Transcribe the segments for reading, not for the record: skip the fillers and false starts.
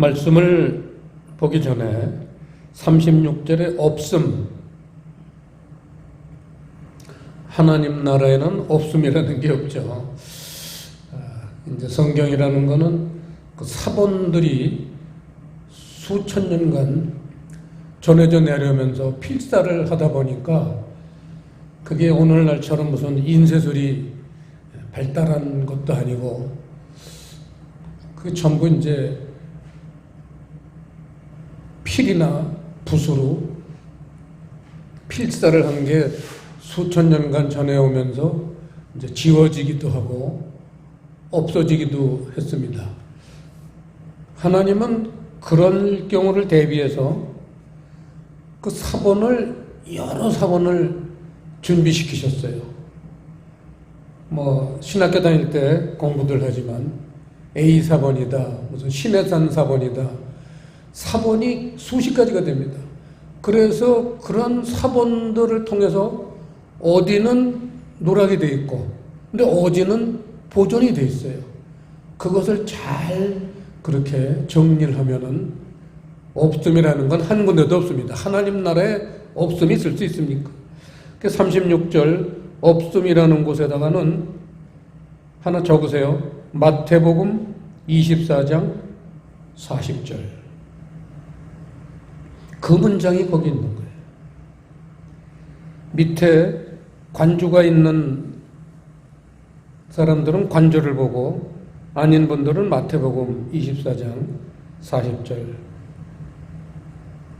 말씀을 보기 전에 36절에 없음, 하나님 나라에는 없음이라는 게 없죠. 이제 성경이라는 거는 그 사본들이 수천 년간 전해져 내려오면서 필사를 하다 보니까 그게 오늘날처럼 무슨 인쇄술이 발달한 것도 아니고 그 전부 이제 필이나 붓으로 필사를 한 게 수천 년간 전해오면서 이제 지워지기도 하고 없어지기도 했습니다. 하나님은 그런 경우를 대비해서 그 사본을 여러 사본을 준비시키셨어요. 뭐 신학교 다닐 때 공부들 하지만 A 사본이다, 무슨 신해산 사본이다, 사본이 수십 가지가 됩니다. 그래서 그런 사본들을 통해서 어디는 누락이 돼 있고, 근데 어디는 보존이 돼 있어요. 그것을 잘 그렇게 정리를 하면은 없음이라는 건 한 군데도 없습니다. 하나님 나라에 없음이 있을 수 있습니까? 36절 없음이라는 곳에다가는 하나 적으세요. 마태복음 24장 40절. 그 문장이 거기 있는 거예요. 밑에 관주가 있는 사람들은 관주를 보고 아닌 분들은 마태복음 24장 40절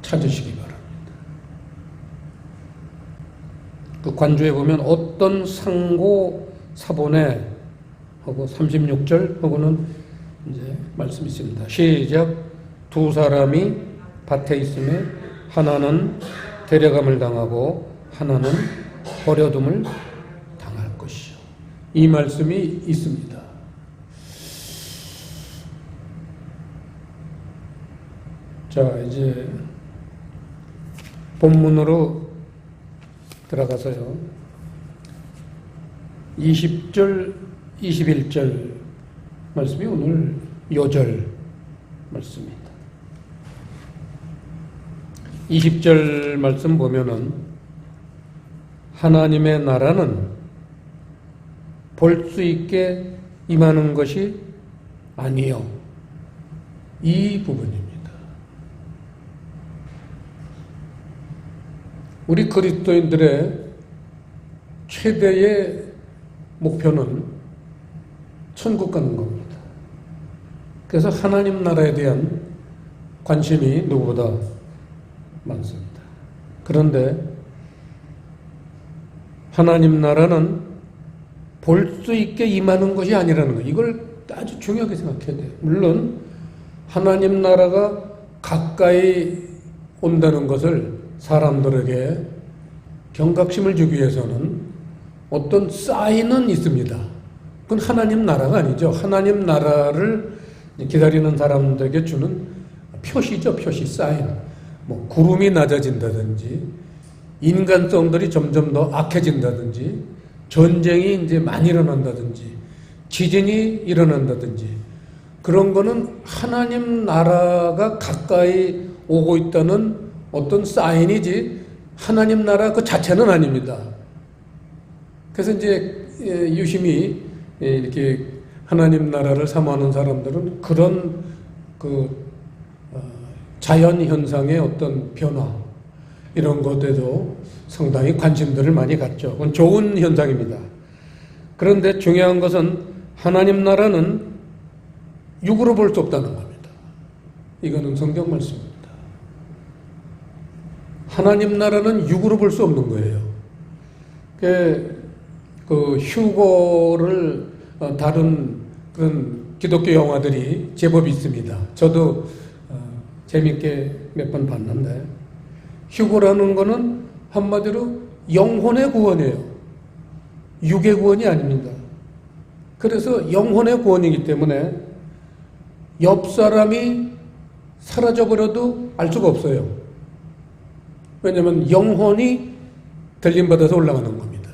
찾으시기 바랍니다. 그 관주에 보면 어떤 상고 사본에 하고 36절 하고는 이제 말씀이 있습니다. 시작. 두 사람이 밭에 있음에 하나는 데려감을 당하고 하나는 버려둠을 당할 것이요. 이 말씀이 있습니다. 자, 이제 본문으로 들어가서요. 20절, 21절 말씀이 오늘 요절 말씀입니다. 20절 말씀 보면은 하나님의 나라는 볼 수 있게 임하는 것이 아니요. 이 부분입니다. 우리 그리스도인들의 최대의 목표는 천국 가는 겁니다. 그래서 하나님 나라에 대한 관심이 누구보다 많습니다. 그런데 하나님 나라는 볼 수 있게 임하는 것이 아니라는 거, 이걸 아주 중요하게 생각해야 돼요. 물론 하나님 나라가 가까이 온다는 것을 사람들에게 경각심을 주기 위해서는 어떤 사인은 있습니다. 그건 하나님 나라가 아니죠. 하나님 나라를 기다리는 사람들에게 주는 표시죠. 표시, 사인. 뭐 구름이 낮아진다든지 인간성들이 점점 더 악해진다든지 전쟁이 이제 많이 일어난다든지 지진이 일어난다든지 그런 거는 하나님 나라가 가까이 오고 있다는 어떤 사인이지 하나님 나라 그 자체는 아닙니다. 그래서 이제 유심히 이렇게 하나님 나라를 사모하는 사람들은 그런 그 자연 현상의 어떤 변화 이런 것에도 상당히 관심들을 많이 갖죠. 그건 좋은 현상입니다. 그런데 중요한 것은 하나님 나라는 육으로 볼 수 없다는 겁니다. 이거는 성경 말씀입니다. 하나님 나라는 육으로 볼 수 없는 거예요. 그 휴고를 다룬 그런 기독교 영화들이 제법 있습니다. 저도 재밌게 몇 번 봤는데 휴고라는 거는 한마디로 영혼의 구원이에요. 육의 구원이 아닙니다. 그래서 영혼의 구원이기 때문에 옆 사람이 사라져버려도 알 수가 없어요. 왜냐하면 영혼이 들림받아서 올라가는 겁니다.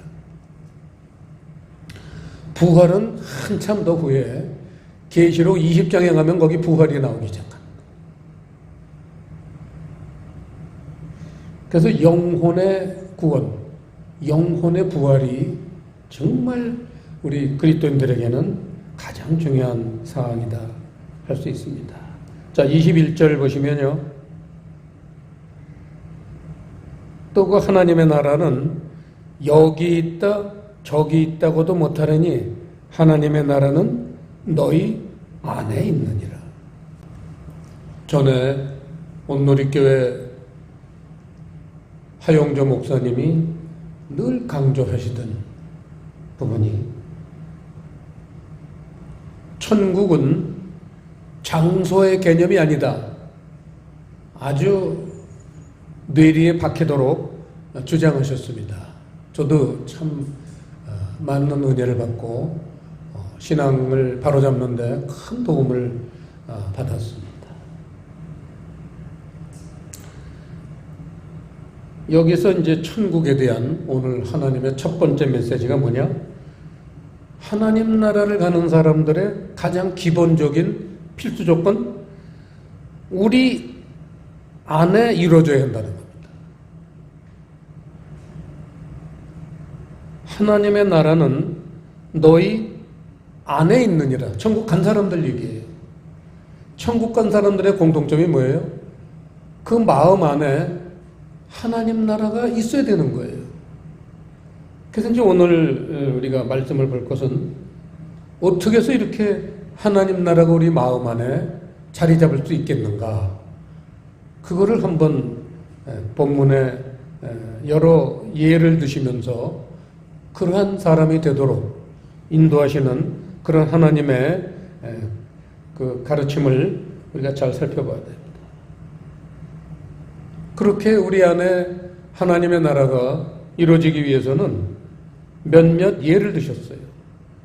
부활은 한참 더 후에 계시록 20장에 가면 거기 부활이 나오기 시작합니다. 그래서 영혼의 구원, 영혼의 부활이 정말 우리 그리스도인들에게는 가장 중요한 사항이다 할 수 있습니다. 자, 21절 보시면요. 또 그 하나님의 나라는 여기 있다 저기 있다고도 못하려니 하나님의 나라는 너희 안에 있느니라. 전에 온누리교회 하용조 목사님이 늘 강조하시던 부분이, 천국은 장소의 개념이 아니다. 아주 뇌리에 박히도록 주장하셨습니다. 저도 참 많은 은혜를 받고 신앙을 바로잡는 데 큰 도움을 받았습니다. 여기서 이제 천국에 대한 오늘 하나님의 첫 번째 메시지가 뭐냐? 하나님 나라를 가는 사람들의 가장 기본적인 필수 조건, 우리 안에 이루어져야 한다는 겁니다. 하나님의 나라는 너희 안에 있느니라. 천국 간 사람들 얘기예요. 천국 간 사람들의 공통점이 뭐예요? 그 마음 안에 하나님 나라가 있어야 되는 거예요. 그래서 이제 오늘 우리가 말씀을 볼 것은 어떻게 해서 이렇게 하나님 나라가 우리 마음 안에 자리 잡을 수 있겠는가? 그거를 한번 본문에 여러 예를 드시면서 그러한 사람이 되도록 인도하시는 그런 하나님의 그 가르침을 우리가 잘 살펴봐야 됩니다. 그렇게 우리 안에 하나님의 나라가 이루어지기 위해서는 몇몇 예를 드셨어요.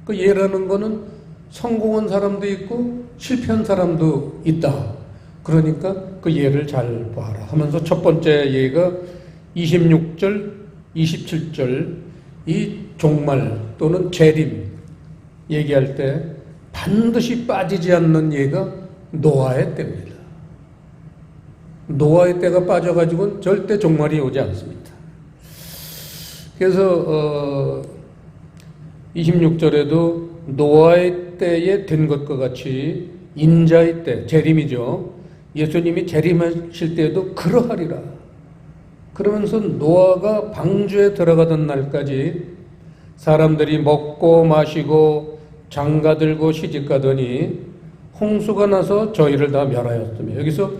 그 예라는 거는 성공한 사람도 있고 실패한 사람도 있다. 그러니까 그 예를 잘 봐라 하면서 첫 번째 예가 26절, 27절 이 종말 또는 재림 얘기할 때 반드시 빠지지 않는 예가 노아의 때입니다. 노아의 때가 빠져가지고는 절대 종말이 오지 않습니다. 그래서 26절에도 노아의 때에 된 것과 같이 인자의 때, 재림이죠. 예수님이 재림하실 때에도 그러하리라. 그러면서 노아가 방주에 들어가던 날까지 사람들이 먹고 마시고 장가들고 시집가더니 홍수가 나서 저희를 다 멸하였으며, 여기서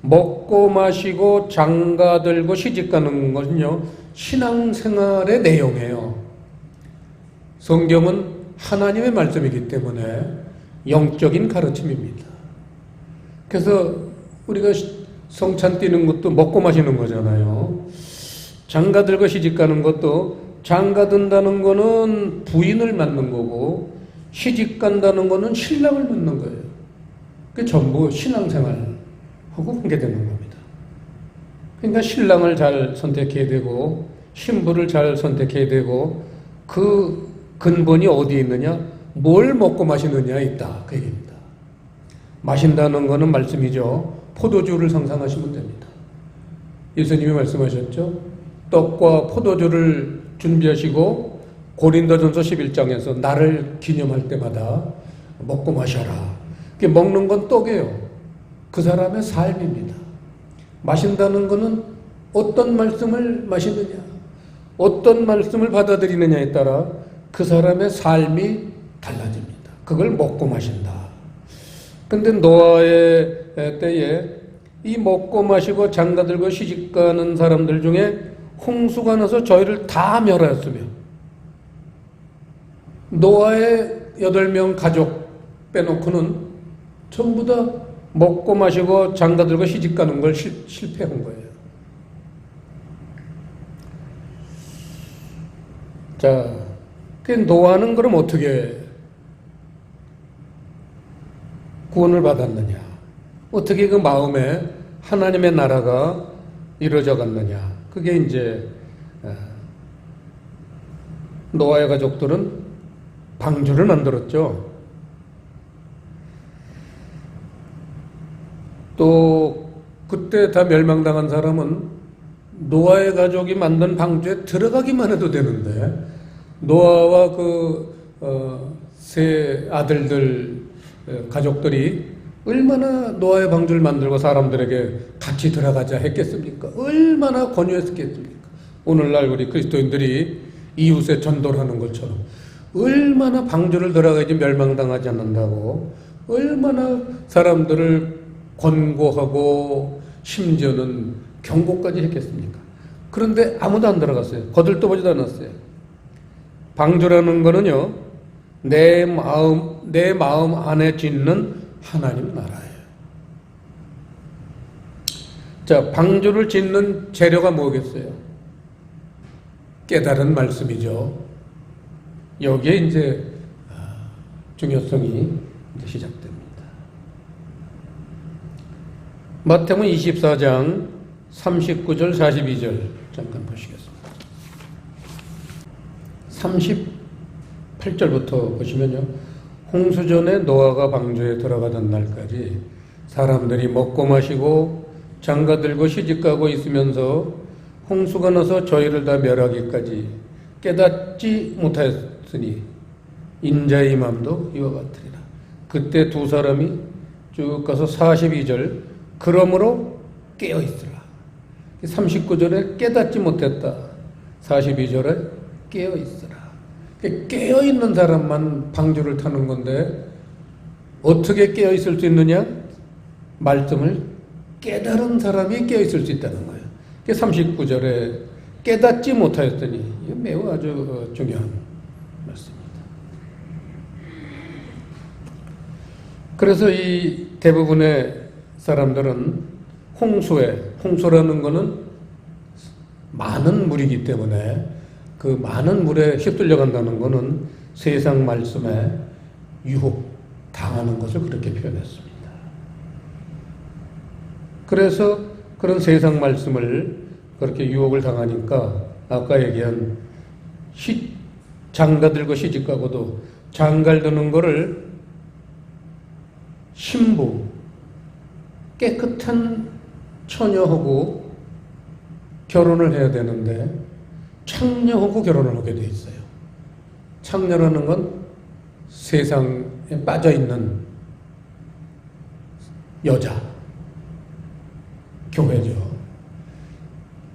먹고 마시고 장가들고 시집가는 것은요 신앙생활의 내용이에요. 성경은 하나님의 말씀이기 때문에 영적인 가르침입니다. 그래서 우리가 성찬 띄는 것도 먹고 마시는 거잖아요. 장가들고 시집가는 것도, 장가든다는 거는 부인을 맞는 거고 시집간다는 거는 신랑을 맞는 거예요. 그게 전부 신앙생활하고 관계되는 겁니다. 그러니까 신랑을 잘 선택해야 되고 신부를 잘 선택해야 되고, 그 근본이 어디에 있느냐? 뭘 먹고 마시느냐에 있다. 그 얘기입니다. 마신다는 거는 말씀이죠. 포도주를 상상하시면 됩니다. 예수님이 말씀하셨죠. 떡과 포도주를 준비하시고 고린도전서 11장에서 나를 기념할 때마다 먹고 마셔라. 먹는 건 떡이에요. 그 사람의 삶입니다. 마신다는 거는 어떤 말씀을 마시느냐, 어떤 말씀을 받아들이느냐에 따라 그 사람의 삶이 달라집니다. 그걸 먹고 마신다. 근데 노아의 때에 이 먹고 마시고 장가들고 시집가는 사람들 중에 홍수가 나서 저희를 다 멸하였으며, 노아의 8명 가족 빼놓고는 전부 다 먹고 마시고 장가들고 시집가는 걸 실패한 거예요. 자, 그 노아는 그럼 어떻게 구원을 받았느냐? 어떻게 그 마음에 하나님의 나라가 이루어져 갔느냐? 그게 이제 노아의 가족들은 방주를 만들었죠. 또 그때 다 멸망당한 사람은 노아의 가족이 만든 방주에 들어가기만 해도 되는데 노아와 세 아들들 가족들이 얼마나 노아의 방주를 만들고 사람들에게 같이 들어가자 했겠습니까? 얼마나 권유했겠습니까? 오늘날 우리 그리스도인들이 이웃에 전도를 하는 것처럼 얼마나 방주를 들어가야지 멸망당하지 않는다고 얼마나 사람들을 권고하고 심지어는 경고까지 했겠습니까? 그런데 아무도 안 들어갔어요. 거들떠보지도 않았어요. 방주라는 거는요, 내 마음 안에 짓는 하나님 나라예요. 자, 방주를 짓는 재료가 뭐겠어요? 깨달은 말씀이죠. 여기에 이제 중요성이 이제 시작됩니다. 마태복음 24장 39절 42절 잠깐 보시겠습니다. 38절부터 보시면요. 홍수전에 노아가 방주에 들어가던 날까지 사람들이 먹고 마시고 장가들고 시집가고 있으면서 홍수가 나서 저희를 다 멸하기까지 깨닫지 못하였으니 인자의 맘도 이와 같으리라. 그때 두 사람이 쭉 가서 42절 그러므로 깨어있으라. 39절에 깨닫지 못했다. 42절에 깨어있으라. 깨어있는 사람만 방주를 타는 건데 어떻게 깨어있을 수 있느냐? 말씀을 깨달은 사람이 깨어있을 수 있다는 거예요. 39절에 깨닫지 못하였더니 이게 매우 아주 중요한 말씀입니다. 그래서 이 대부분의 사람들은 홍수라는 것은 많은 물이기 때문에 그 많은 물에 휩쓸려 간다는 것은 세상 말씀에 유혹 당하는 것을 그렇게 표현했습니다. 그래서 그런 세상 말씀을 그렇게 유혹을 당하니까 아까 얘기한 장가들고 시집가고도 장가드는 거를 신부 깨끗한 처녀하고 결혼을 해야 되는데 창녀하고 결혼을 하게 돼 있어요. 창녀라는 건 세상에 빠져있는 여자, 교회죠.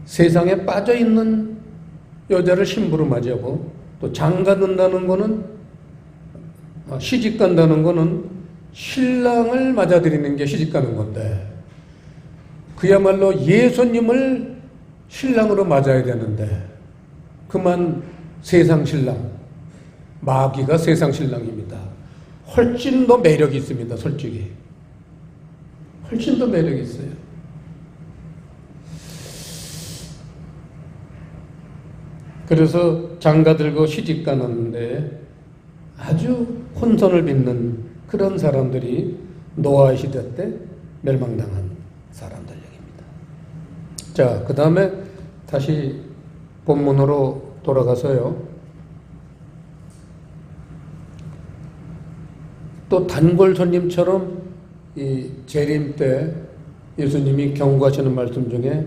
세상에 빠져있는 여자를 신부로 맞이하고 또 장가든다는 거는 시집간다는 거는 신랑을 맞아들이는 게 시집가는 건데 그야말로 예수님을 신랑으로 맞아야 되는데 그만 세상 신랑, 마귀가 세상 신랑입니다. 훨씬 더 매력이 있습니다. 솔직히 훨씬 더 매력이 있어요. 그래서 장가들고 시집가는데 아주 혼선을 빚는 그런 사람들이 노아 시대 때 멸망당한 사람들 얘기입니다. 자, 그 다음에 다시 본문으로 돌아가서요. 또 단골 손님처럼 이 재림 때 예수님이 경고하시는 말씀 중에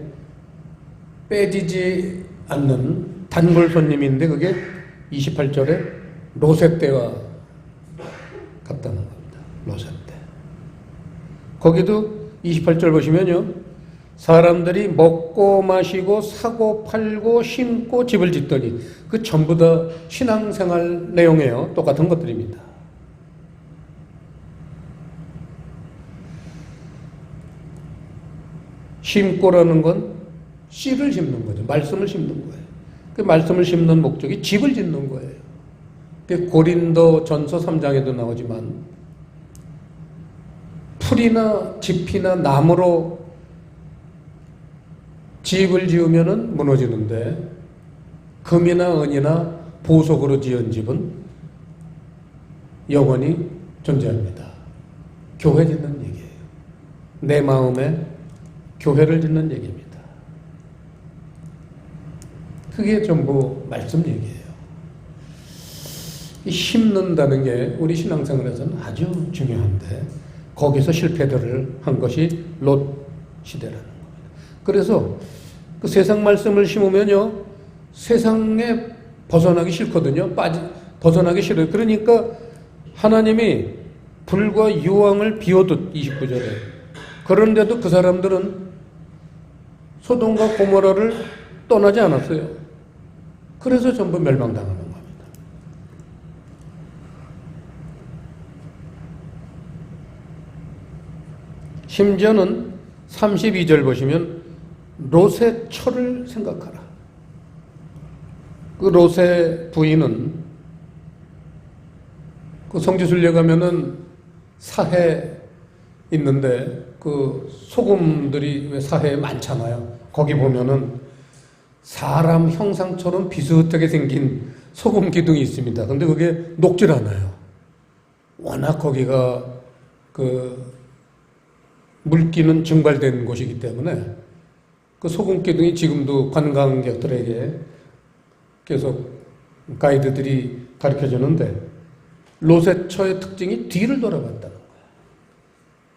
빼지지 않는 단골 손님인데 그게 28절에 롯의 때와 같다는 겁니다. 롯의 때. 거기도 28절 보시면요. 사람들이 먹고 마시고 사고 팔고 심고 집을 짓더니 그 전부 다 신앙생활 내용이에요. 똑같은 것들입니다. 심고라는 건 씨를 심는 거죠. 말씀을 심는 거예요. 그 말씀을 심는 목적이 집을 짓는 거예요. 고린도 전서 3장에도 나오지만 풀이나 짚이나 나무로 집을 지으면 무너지는데 금이나 은이나 보석으로 지은 집은 영원히 존재합니다. 교회 짓는 얘기예요. 내 마음에 교회를 짓는 얘기입니다. 그게 전부 말씀 얘기예요. 심는다는 게 우리 신앙생활에서는 아주 중요한데 거기서 실패들을 한 것이 롯 시대라는 겁니다. 그래서 그 세상 말씀을 심으면요, 세상에 벗어나기 싫거든요. 벗어나기 싫어요. 그러니까 하나님이 불과 유황을 비워뒀 29절에. 그런데도 그 사람들은 소돔과 고모라를 떠나지 않았어요. 그래서 전부 멸망당하는 겁니다. 심지어는 32절 보시면 롯의 처를 생각하라. 그 롯의 부인은 그 성지순례 가면은 사해 있는데 그 소금들이 왜 사해에 많잖아요. 거기 보면은 사람 형상처럼 비슷하게 생긴 소금 기둥이 있습니다. 근데 그게 녹질 않아요. 워낙 거기가 그 물기는 증발된 곳이기 때문에 그 소금 기둥이 지금도 관광객들에게 계속 가이드들이 가르쳐 주는데 롯의 처의 특징이 뒤를 돌아봤다는 거예요.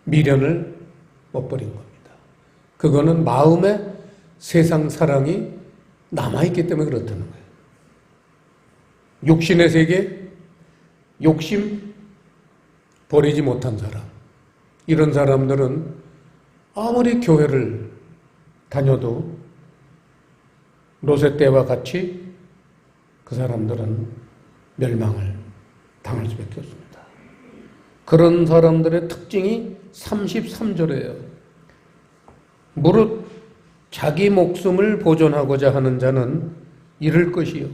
미련을 못 버린 겁니다. 그거는 마음에 세상 사랑이 남아있기 때문에 그렇다는 거예요. 육신의 세계, 욕심 버리지 못한 사람. 이런 사람들은 아무리 교회를 다녀도 롯의 때와 같이 그 사람들은 멸망을 당할 수밖에 없습니다. 그런 사람들의 특징이 33절이에요. 무릇 자기 목숨을 보존하고자 하는 자는 잃을 것이요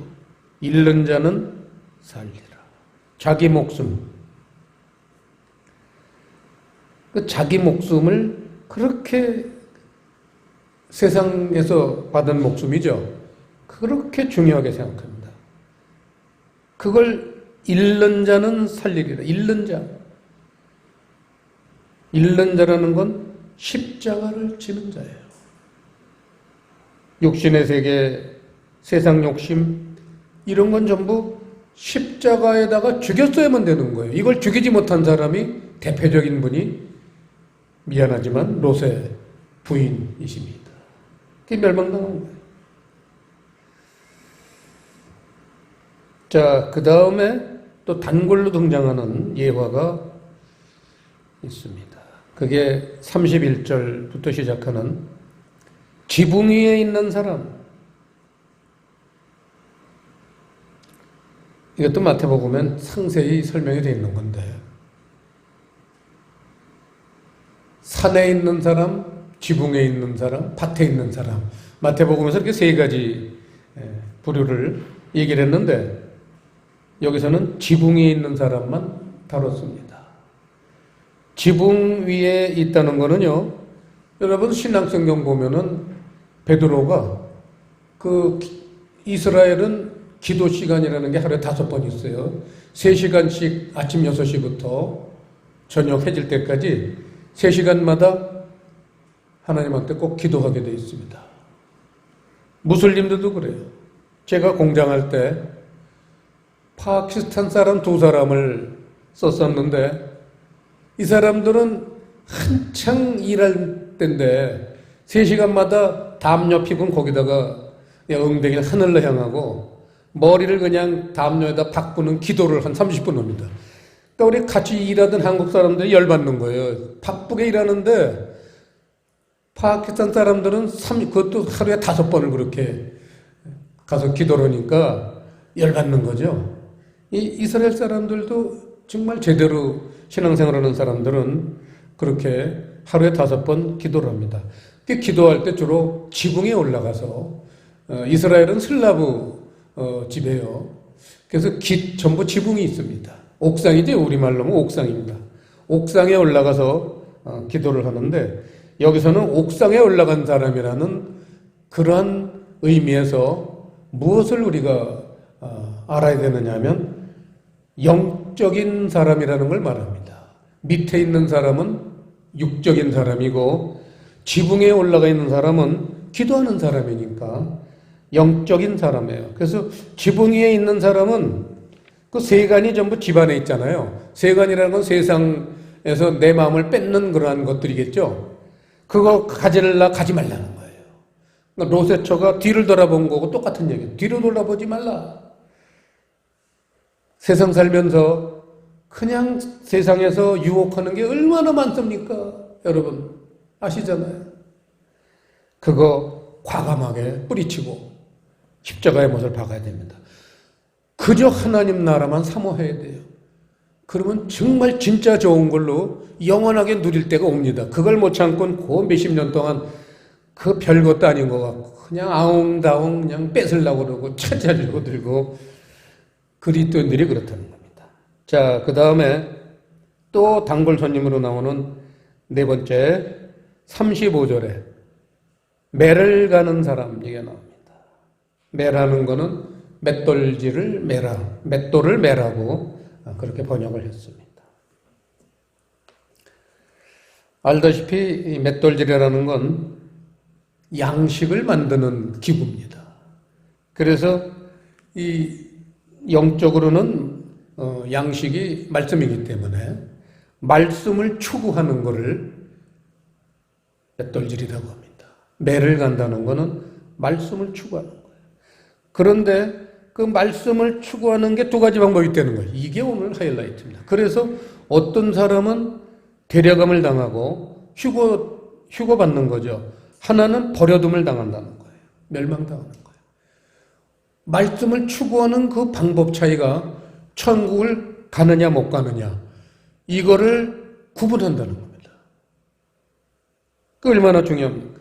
잃는 자는 살리라. 자기 목숨. 그 자기 목숨을 그렇게 세상에서 받은 목숨이죠. 그렇게 중요하게 생각합니다. 그걸 잃는 자는 살리리라. 잃는 자. 잃는 자라는 건 십자가를 지는 자예요. 육신의 세계, 세상 욕심, 이런 건 전부 십자가에다가 죽였어야만 되는 거예요. 이걸 죽이지 못한 사람이 대표적인 분이 미안하지만 롯의 부인이십니다. 그게 멸망당한 거예요. 자, 그 다음에 또 단골로 등장하는 예화가 있습니다. 그게 31절부터 시작하는 지붕 위에 있는 사람. 이것도 마태복음엔 상세히 설명이 되어 있는 건데, 산에 있는 사람, 지붕에 있는 사람, 밭에 있는 사람. 마태복음에서 이렇게 세 가지 부류를 얘기를 했는데 여기서는 지붕 위에 있는 사람만 다뤘습니다. 지붕 위에 있다는 거는요, 여러분 신약성경 보면은 베드로가 그 이스라엘은 기도 시간이라는 게 하루에 5번 있어요. 3시간씩 아침 6시부터 저녁 해질 때까지 3시간마다 하나님한테 꼭 기도하게 되어 있습니다. 무슬림들도 그래요. 제가 공장할 때 파키스탄 사람 2사람을 썼었는데 이 사람들은 한창 일할 때인데 3시간마다 담요 피분 거기다가 엉덩이를 하늘로 향하고 머리를 그냥 담요에다 바꾸는 기도를 한 30분 합니다. 그러니까 우리 같이 일하던 한국 사람들이 열받는 거예요. 바쁘게 일하는데 파키스탄 사람들은 그것도 하루에 5번을 그렇게 가서 기도를 하니까 열받는 거죠. 이 이스라엘 사람들도 정말 제대로 신앙생활하는 사람들은 그렇게 하루에 5번 기도를 합니다. 기도할 때 주로 지붕에 올라가서 이스라엘은 슬라브 집이에요. 그래서 전부 지붕이 있습니다. 옥상이죠. 우리말로는 옥상입니다. 옥상에 올라가서 기도를 하는데 여기서는 옥상에 올라간 사람이라는 그러한 의미에서 무엇을 우리가 알아야 되느냐 하면 영적인 사람이라는 걸 말합니다. 밑에 있는 사람은 육적인 사람이고 지붕에 올라가 있는 사람은 기도하는 사람이니까 영적인 사람이에요. 그래서 지붕 위에 있는 사람은 그 세간이 전부 집안에 있잖아요. 세간이라는 건 세상에서 내 마음을 뺏는 그러한 것들이겠죠. 그거 가질라 가지 말라는 거예요. 로세처가 뒤를 돌아본 거고 똑같은 얘기예요. 뒤로 돌아보지 말라. 세상 살면서 그냥 세상에서 유혹하는 게 얼마나 많습니까? 여러분 아시잖아요. 그거 과감하게 뿌리치고 십자가의 못을 박아야 됩니다. 그저 하나님 나라만 사모해야 돼요. 그러면 정말 진짜 좋은 걸로 영원하게 누릴 때가 옵니다. 그걸 못 참고는 그 몇십 년 동안 그 별것도 아닌 것 같고 그냥 아웅다웅 그냥 뺏으려고 그러고 차지하려고 들고 그리스도인들이 그렇다는 겁니다. 자, 그 다음에 또 단골 손님으로 나오는 네 번째 35절에 매를 가는 사람 얘기가 나옵니다. 매라는 거는 맷돌질을 매라, 맷돌을 매라고 그렇게 번역을 했습니다. 알다시피 이 맷돌질이라는 건 양식을 만드는 기구입니다. 그래서 이 영적으로는 양식이 말씀이기 때문에 말씀을 추구하는 것을 맷돌질이라고 합니다. 매를 간다는 것은 말씀을 추구하는 거예요. 그런데 그 말씀을 추구하는 게 두 가지 방법이 있다는 거예요. 이게 오늘 하이라이트입니다. 그래서 어떤 사람은 데려감을 당하고 휴거받는 거죠. 하나는 버려둠을 당한다는 거예요. 멸망당하는 거예요. 말씀을 추구하는 그 방법 차이가 천국을 가느냐 못 가느냐 이거를 구분한다는 겁니다. 그 얼마나 중요합니까?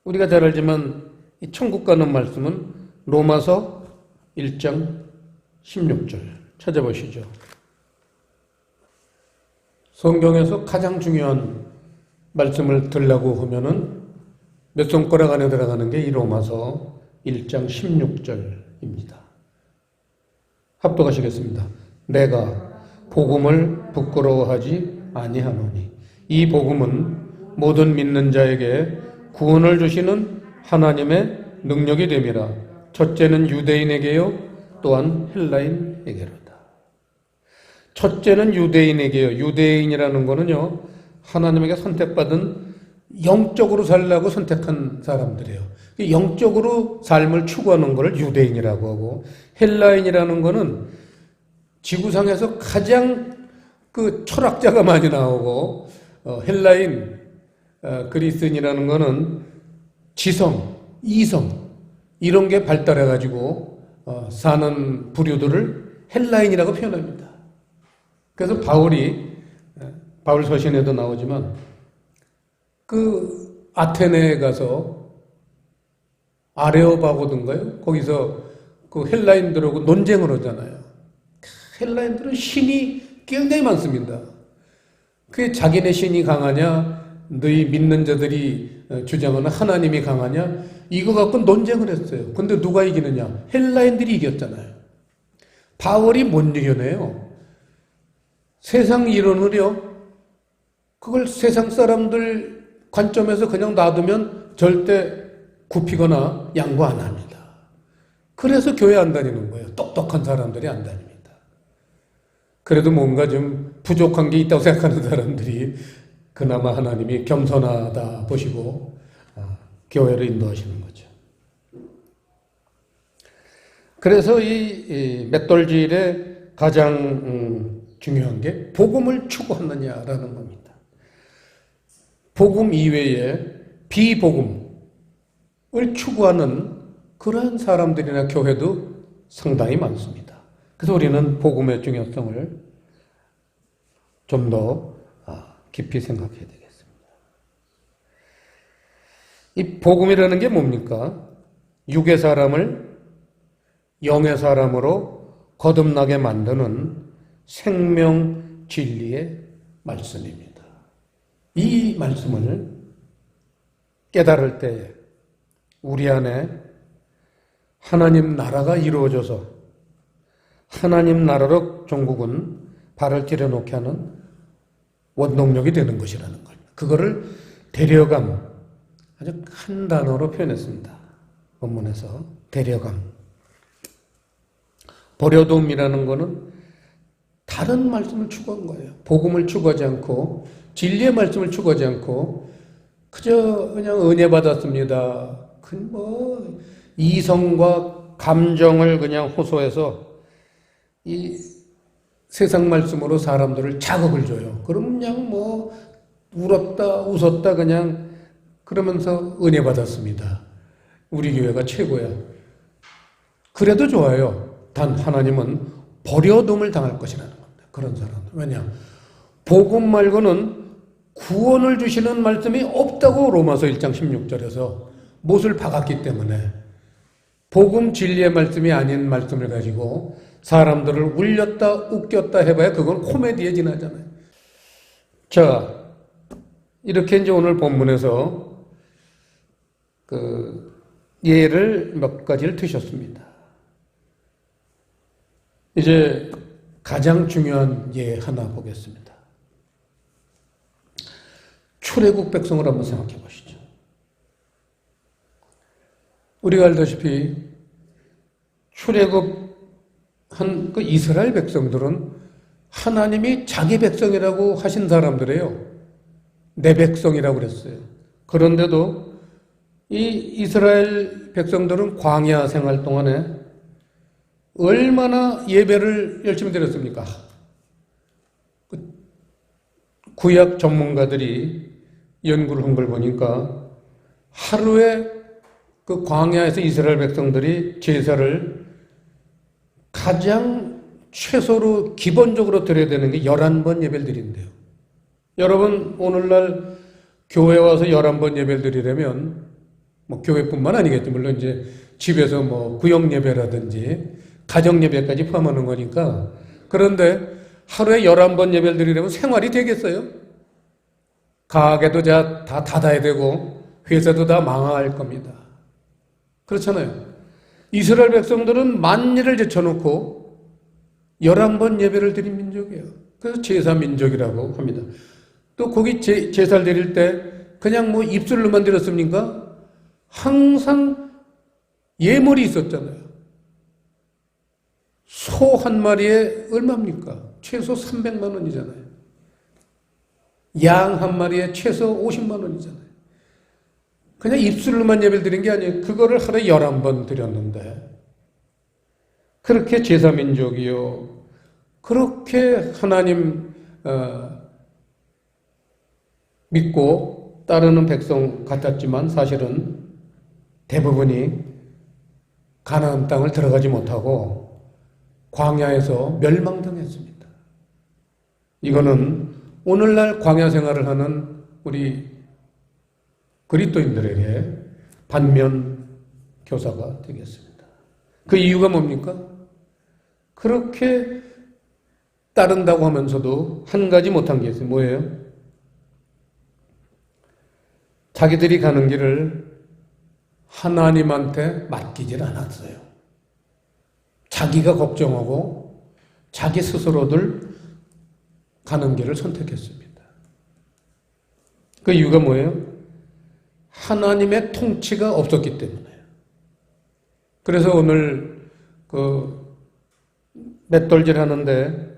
우리가 잘 알지만 이 천국 가는 말씀은 로마서 1장 16절 찾아보시죠. 성경에서 가장 중요한 말씀을 들라고 하면은 몇 손가락 안에 들어가는 게 이 로마서 1장 16절입니다. 합독하시겠습니다. 내가 복음을 부끄러워하지 아니하노니 이 복음은 모든 믿는 자에게 구원을 주시는 하나님의 능력이 됨이라. 첫째는 유대인에게요 또한 헬라인에게로다. 첫째는 유대인에게요. 유대인이라는 거는요 하나님에게 선택받은 영적으로 살라고 선택한 사람들이에요. 영적으로 삶을 추구하는 것을 유대인이라고 하고, 헬라인이라는 거는 지구상에서 가장 그 철학자가 많이 나오고, 헬라인, 그리스인이라는 거는 지성, 이성 이런 게 발달해가지고 사는 부류들을 헬라인이라고 표현합니다. 그래서 바울 서신에도 나오지만 그 아테네에 가서 아레오바고든가요? 거기서 그 헬라인들하고 논쟁을 하잖아요. 헬라인들은 신이 굉장히 많습니다. 그게 자기네 신이 강하냐, 너희 믿는 자들이 주장하는 하나님이 강하냐, 이거 갖고 논쟁을 했어요. 근데 누가 이기느냐? 헬라인들이 이겼잖아요. 바울이 못 이겨내요. 세상 이론을요, 그걸 세상 사람들 관점에서 그냥 놔두면 절대 굽히거나 양보 안 합니다. 그래서 교회 안 다니는 거예요. 똑똑한 사람들이 안 다닙니다. 그래도 뭔가 좀 부족한 게 있다고 생각하는 사람들이 그나마 하나님이 겸손하다 보시고 교회를 인도하시는 거죠. 그래서 이 맷돌질의 가장 중요한 게 복음을 추구하느냐라는 겁니다. 복음 이외에 비복음을 추구하는 그러한 사람들이나 교회도 상당히 많습니다. 그래서 우리는 복음의 중요성을 좀 더 깊이 생각해야 되겠습니다. 이 복음이라는 게 뭡니까? 육의 사람을 영의 사람으로 거듭나게 만드는 생명 진리의 말씀입니다. 이 말씀을 깨달을 때 우리 안에 하나님 나라가 이루어져서 하나님 나라로 종국은 발을 들여놓게 하는 원동력이 되는 것이라는 것. 그거를 데려감, 아주 한 단어로 표현했습니다. 본문에서 데려감. 버려둠이라는 것은 다른 말씀을 추구한 거예요. 복음을 추구하지 않고 진리의 말씀을 추구하지 않고 그저 그냥 은혜 받았습니다. 큰 이성과 감정을 그냥 호소해서 이 세상 말씀으로 사람들을 자극을 줘요. 그럼 그냥 울었다 웃었다 그냥 그러면서 은혜 받았습니다. 우리 교회가 최고야. 그래도 좋아요. 단 하나님은 버려둠을 당할 것이라는 겁니다. 그런 사람들. 왜냐? 복음 말고는 구원을 주시는 말씀이 없다고 로마서 1장 16절에서 못을 박았기 때문에 복음 진리의 말씀이 아닌 말씀을 가지고 사람들을 울렸다 웃겼다 해봐야 그건 코미디에 지나잖아요. 자, 이렇게 이제 오늘 본문에서 예를 몇 가지를 드셨습니다. 이제 가장 중요한 예 하나 보겠습니다. 출애굽 백성을 한번 생각해 보시죠. 우리가 알다시피 출애굽한 그 이스라엘 백성들은 하나님이 자기 백성이라고 하신 사람들이에요. 내 백성이라고 그랬어요. 그런데도 이 이스라엘 백성들은 광야 생활 동안에 얼마나 예배를 열심히 드렸습니까? 구약 전문가들이 연구를 한 걸 보니까 하루에 그 광야에서 이스라엘 백성들이 제사를 가장 최소로 기본적으로 드려야 되는 게 11번 예배를 드린대요. 여러분 오늘날 교회 와서 11번 예배를 드리려면 교회뿐만 아니겠죠. 물론 이제 집에서 구역 예배라든지 가정 예배까지 포함하는 거니까. 그런데 하루에 11번 예배를 드리려면 생활이 되겠어요? 가게도 다 닫아야 되고 회사도 다 망할 겁니다. 그렇잖아요. 이스라엘 백성들은 만일을 제쳐놓고 11번 예배를 드린 민족이에요. 그래서 제사 민족이라고 합니다. 또 거기 제사를 드릴 때 그냥 입술로만 드렸습니까? 항상 예물이 있었잖아요. 소 한 마리에 얼마입니까? 최소 300만 원이잖아요. 양 한 마리에 최소 50만 원이잖아요. 그냥 입술로만 예배를 드린 게 아니에요. 그거를 하루에 11번 드렸는데 그렇게 제사민족이요. 그렇게 하나님 믿고 따르는 백성 같았지만 사실은 대부분이 가나안 땅을 들어가지 못하고 광야에서 멸망당했습니다. 이거는 오늘날 광야 생활을 하는 우리 그리스도인들에게 반면 교사가 되겠습니다. 그 이유가 뭡니까? 그렇게 따른다고 하면서도 한 가지 못한 게 있어요. 뭐예요? 자기들이 가는 길을 하나님한테 맡기질 않았어요. 자기가 걱정하고 자기 스스로들 가는 길을 선택했습니다. 그 이유가 뭐예요? 하나님의 통치가 없었기 때문에요. 그래서 오늘 맷돌질 하는데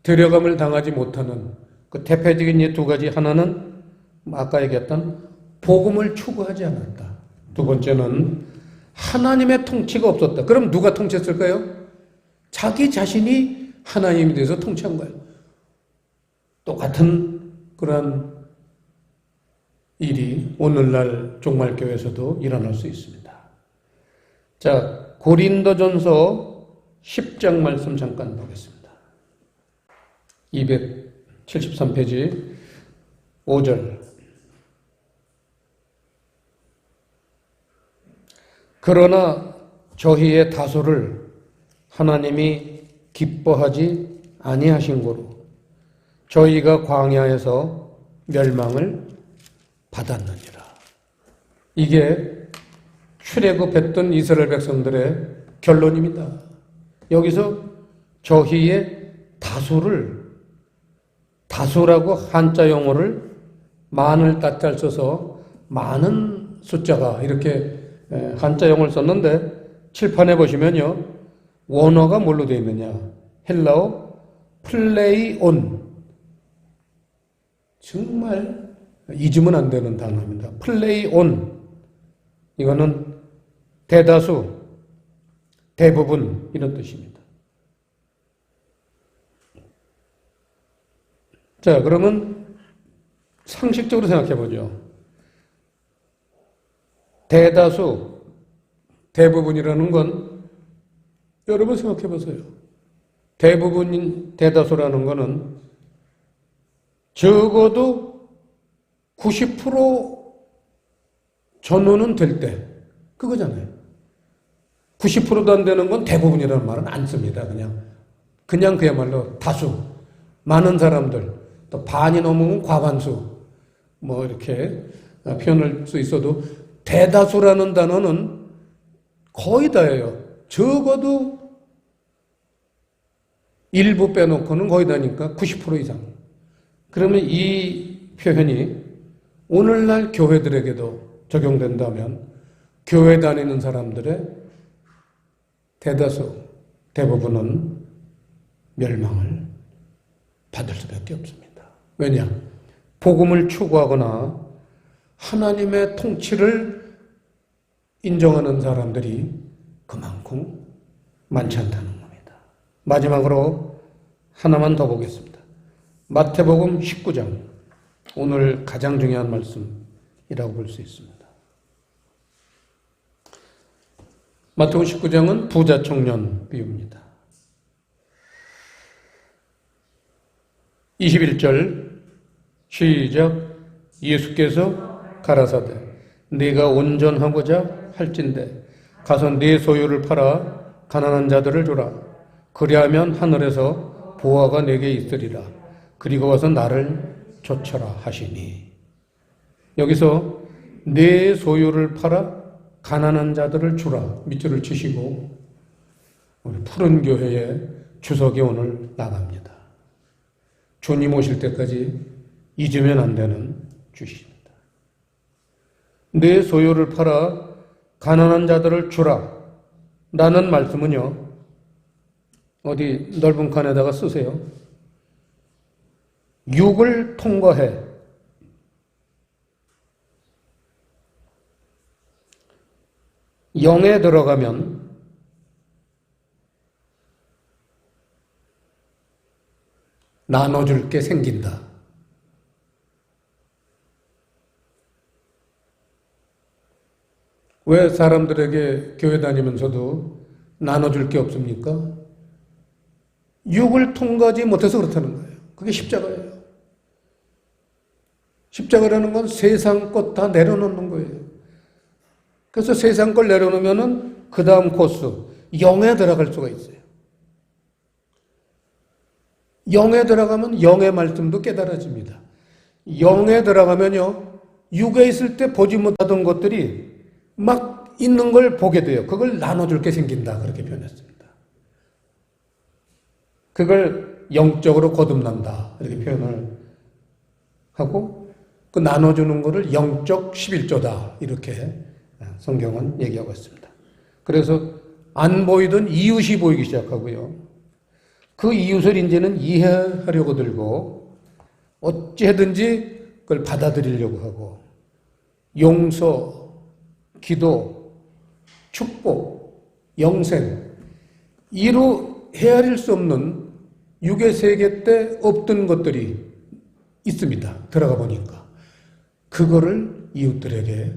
데려감을 당하지 못하는 그 대표적인 이 두 가지, 하나는 아까 얘기했던 복음을 추구하지 않았다. 두 번째는 하나님의 통치가 없었다. 그럼 누가 통치했을까요? 자기 자신이 하나님에 대해서 통치한 거예요. 똑같은 그런 일이 오늘날 종말교회에서도 일어날 수 있습니다. 자, 고린도전서 10장 말씀 잠깐 보겠습니다. 273페이지 5절. 그러나 저희의 다소를 하나님이 기뻐하지 아니하신 고로 저희가 광야에서 멸망을 받았느니라. 이게 출애굽했던 이스라엘 백성들의 결론입니다. 여기서 저희의 다소라고 한자 용어를 많을 따짤 써서 많은 숫자가 이렇게 한자 용어를 썼는데 칠판에 보시면요. 원어가 뭘로 되어 있느냐. 헬라어 플레이온. 정말 잊으면 안 되는 단어입니다. 플레이온. 이거는 대다수, 대부분 이런 뜻입니다. 자, 그러면 상식적으로 생각해 보죠. 대다수, 대부분이라는 건 여러분 생각해 보세요. 대부분인 대다수라는 거는 적어도 90% 전후는 될 때, 그거잖아요. 90%도 안 되는 건 대부분이라는 말은 안 씁니다. 그냥 그야말로 다수, 많은 사람들, 또 반이 넘으면 과반수, 뭐 이렇게 표현할 수 있어도 대다수라는 단어는 거의 다예요. 적어도 일부 빼놓고는 거의 다니까 90% 이상. 그러면 이 표현이 오늘날 교회들에게도 적용된다면 교회 다니는 사람들의 대다수, 대부분은 멸망을 받을 수밖에 없습니다. 왜냐? 복음을 추구하거나 하나님의 통치를 인정하는 사람들이 그만큼 많지 않다는 겁니다. 마지막으로 하나만 더 보겠습니다. 마태복음 19장, 오늘 가장 중요한 말씀이라고 볼 수 있습니다. 마태복음 19장은 부자 청년 비유입니다. 21절 시작. 예수께서 가라사대 네가 온전하고자 할진대 가서 네 소유를 팔아 가난한 자들을 주라. 그리하면 하늘에서 보화가 네게 있으리라. 그리고 와서 나를 좇아라 하시니. 여기서 네 소유를 팔아 가난한 자들을 주라. 밑줄을 치시고 우리 푸른 교회의 주석이 오늘 나갑니다. 주님 오실 때까지 잊으면 안 되는 주시입니다. 내 소유를 팔아 가난한 자들을 주라. 라는 말씀은요, 어디 넓은 칸에다가 쓰세요. 육을 통과해 영에 들어가면 나눠줄 게 생긴다. 왜 사람들에게 교회 다니면서도 나눠줄 게 없습니까? 육을 통과하지 못해서 그렇다는 거예요. 그게 십자가예요. 십자가라는 건 세상 것 다 내려놓는 거예요. 그래서 세상 걸 내려놓으면은 그 다음 코스, 영에 들어갈 수가 있어요. 영에 들어가면 영의 말씀도 깨달아집니다. 영에 들어가면요, 육에 있을 때 보지 못하던 것들이 막 있는 걸 보게 돼요. 그걸 나눠줄 게 생긴다. 그렇게 표현했습니다. 그걸 영적으로 거듭난다. 이렇게 표현을 하고, 그 나눠주는 거를 영적 11조다. 이렇게 성경은 얘기하고 있습니다. 그래서 안 보이던 이웃이 보이기 시작하고요. 그 이웃을 이제는 이해하려고 들고 어찌하든지 그걸 받아들이려고 하고 용서, 기도, 축복, 영생 이로 헤아릴 수 없는 육의 세계 때 없던 것들이 있습니다. 들어가 보니까 그거를 이웃들에게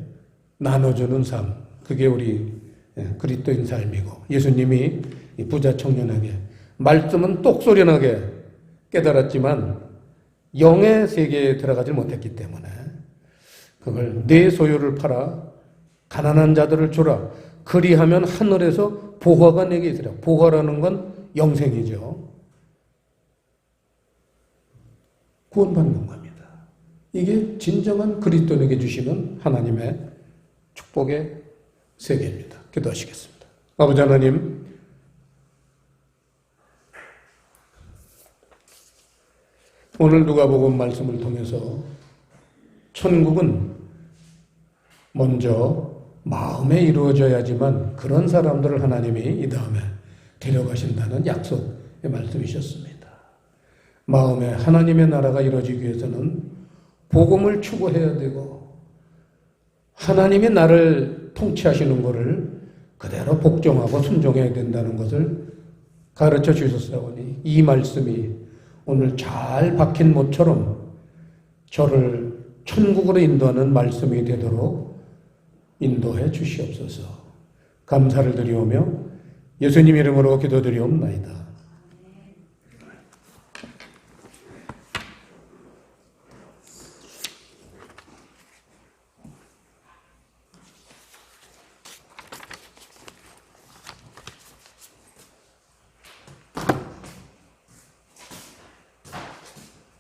나눠주는 삶, 그게 우리 그리스도인 삶이고 예수님이 이 부자 청년에게 말씀은 똑소리나게 깨달았지만 영의 세계에 들어가지 못했기 때문에 그걸 내 소유를 팔아 가난한 자들을 주라. 그리하면 하늘에서 보화가 내게 있으라. 보화라는 건 영생이죠. 구원받는 겁니다. 이게 진정한 그리스도인에게 주시는 하나님의 축복의 세계입니다. 기도하시겠습니다. 아버지 하나님, 오늘 누가복음 말씀을 통해서 천국은 먼저 마음에 이루어져야지만 그런 사람들을 하나님이 이 다음에 데려가신다는 약속의 말씀이셨습니다. 마음에 하나님의 나라가 이루어지기 위해서는 복음을 추구해야 되고 하나님이 나를 통치하시는 것을 그대로 복종하고 순종해야 된다는 것을 가르쳐 주셨사오니 이 말씀이 오늘 잘 박힌 못처럼 저를 천국으로 인도하는 말씀이 되도록 인도해 주시옵소서. 감사를 드리오며 예수님 이름으로 기도드리옵나이다.